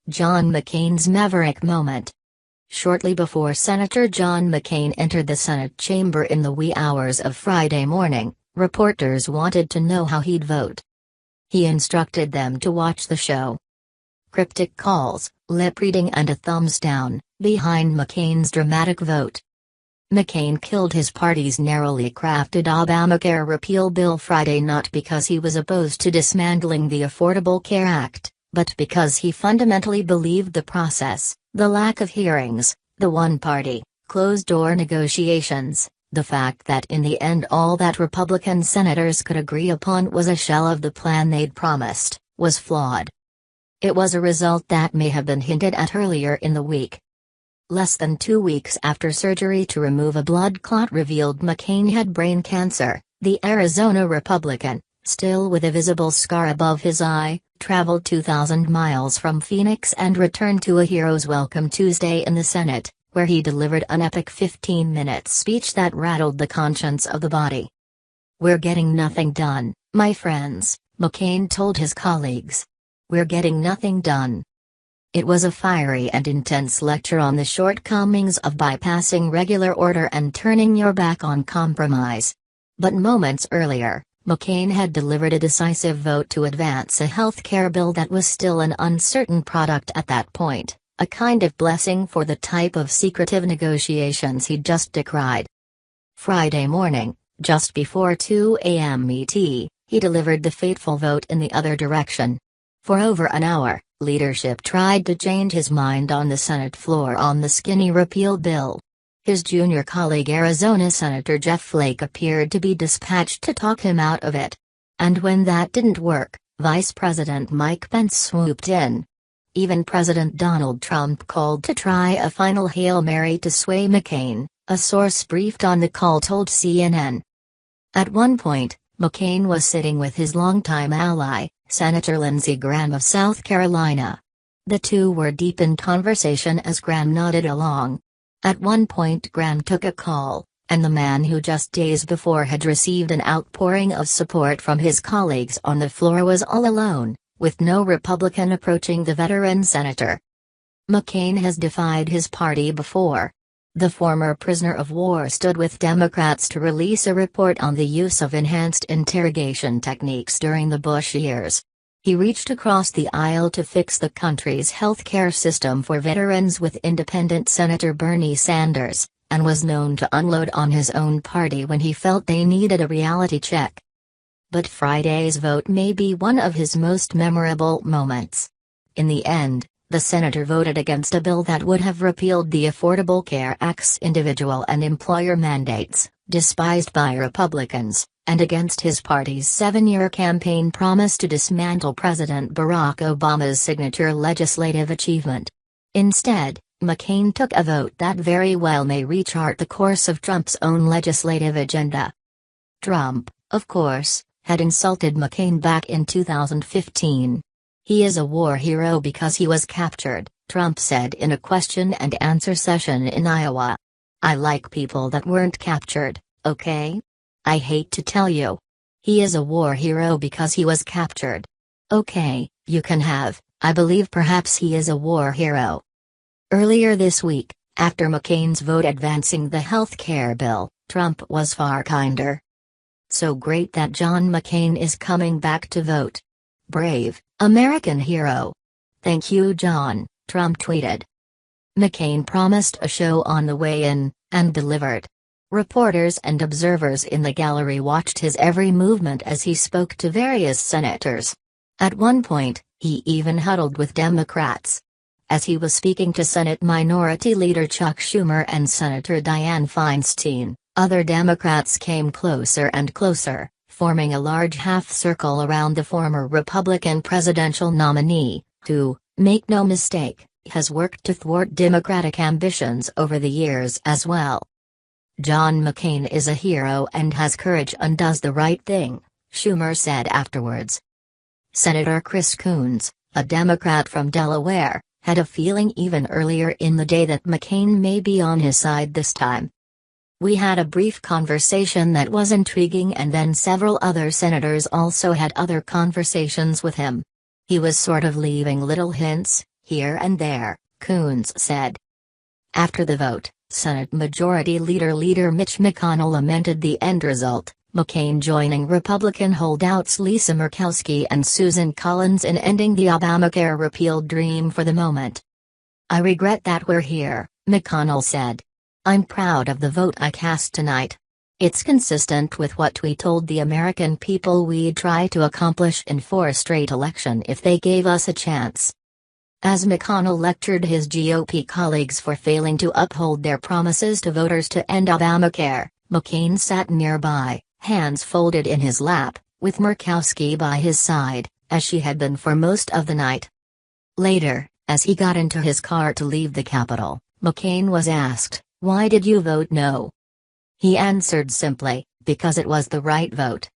John McCain's maverick moment. Shortly before Senator John McCain entered the Senate chamber in the wee hours of Friday morning, reporters wanted to know how he'd vote. He instructed them to watch the show. Cryptic calls, lip reading and a thumbs down, behind McCain's dramatic vote. McCain killed his party's narrowly crafted Obamacare repeal bill Friday not because he was opposed to dismantling the Affordable Care Act, but because he fundamentally believed the process, the lack of hearings, the one-party, closed-door negotiations, the fact that in the end all that Republican senators could agree upon was a shell of the plan they'd promised, was flawed. It was a result that may have been hinted at earlier in the week. Less than 2 weeks after surgery to remove a blood clot revealed McCain had brain cancer, the Arizona Republican, still with a visible scar above his eye, traveled 2,000 miles from Phoenix and returned to a hero's welcome Tuesday in the Senate, where he delivered an epic 15-minute speech that rattled the conscience of the body. "We're getting nothing done, my friends," McCain told his colleagues. "We're getting nothing done." It was a fiery and intense lecture on the shortcomings of bypassing regular order and turning your back on compromise. But moments earlier, McCain had delivered a decisive vote to advance a health care bill that was still an uncertain product at that point, a kind of blessing for the type of secretive negotiations he'd just decried. Friday morning, just before 2 a.m. ET, he delivered the fateful vote in the other direction. For over an hour, leadership tried to change his mind on the Senate floor on the skinny repeal bill. His junior colleague Arizona Senator Jeff Flake appeared to be dispatched to talk him out of it. And when that didn't work, Vice President Mike Pence swooped in. Even President Donald Trump called to try a final Hail Mary to sway McCain, a source briefed on the call told CNN. At one point, McCain was sitting with his longtime ally, Senator Lindsey Graham of South Carolina. The two were deep in conversation as Graham nodded along. At one point Graham took a call, and the man who just days before had received an outpouring of support from his colleagues on the floor was all alone, with no Republican approaching the veteran senator. McCain has defied his party before. The former prisoner of war stood with Democrats to release a report on the use of enhanced interrogation techniques during the Bush years. He reached across the aisle to fix the country's health care system for veterans with independent Senator Bernie Sanders, and was known to unload on his own party when he felt they needed a reality check. But Friday's vote may be one of his most memorable moments. In the end, the senator voted against a bill that would have repealed the Affordable Care Act's individual and employer mandates, despised by Republicans, and against his party's 7-year campaign promise to dismantle President Barack Obama's signature legislative achievement. Instead, McCain took a vote that very well may rechart the course of Trump's own legislative agenda. Trump, of course, had insulted McCain back in 2015. "He is a war hero because he was captured," Trump said in a question-and-answer session in Iowa. "I like people that weren't captured, okay? I hate to tell you. He is a war hero because he was captured. Okay, you can have, I believe perhaps he is a war hero." Earlier this week, after McCain's vote advancing the health care bill, Trump was far kinder. "So great that John McCain is coming back to vote. Brave, American hero. Thank you, John," Trump tweeted. McCain promised a show on the way in, and delivered. Reporters and observers in the gallery watched his every movement as he spoke to various senators. At one point, he even huddled with Democrats. As he was speaking to Senate Minority Leader Chuck Schumer and Senator Dianne Feinstein, other Democrats came closer and closer, forming a large half-circle around the former Republican presidential nominee, who, make no mistake, has worked to thwart Democratic ambitions over the years as well. "John McCain is a hero and has courage and does the right thing," Schumer said afterwards. Senator Chris Coons, a Democrat from Delaware, had a feeling even earlier in the day that McCain may be on his side this time. "We had a brief conversation that was intriguing, and then several other senators also had other conversations with him. He was sort of leaving little hints, here and there, Coons said. After the vote, Senate Majority Leader Mitch McConnell lamented the end result, McCain joining Republican holdouts Lisa Murkowski and Susan Collins in ending the Obamacare repeal dream for the moment. "I regret that we're here," McConnell said. "I'm proud of the vote I cast tonight. It's consistent with what we told the American people we'd try to accomplish in 4 straight elections if they gave us a chance." As McConnell lectured his GOP colleagues for failing to uphold their promises to voters to end Obamacare, McCain sat nearby, hands folded in his lap, with Murkowski by his side, as she had been for most of the night. Later, as he got into his car to leave the Capitol, McCain was asked, "Why did you vote no?" He answered simply, "Because it was the right vote."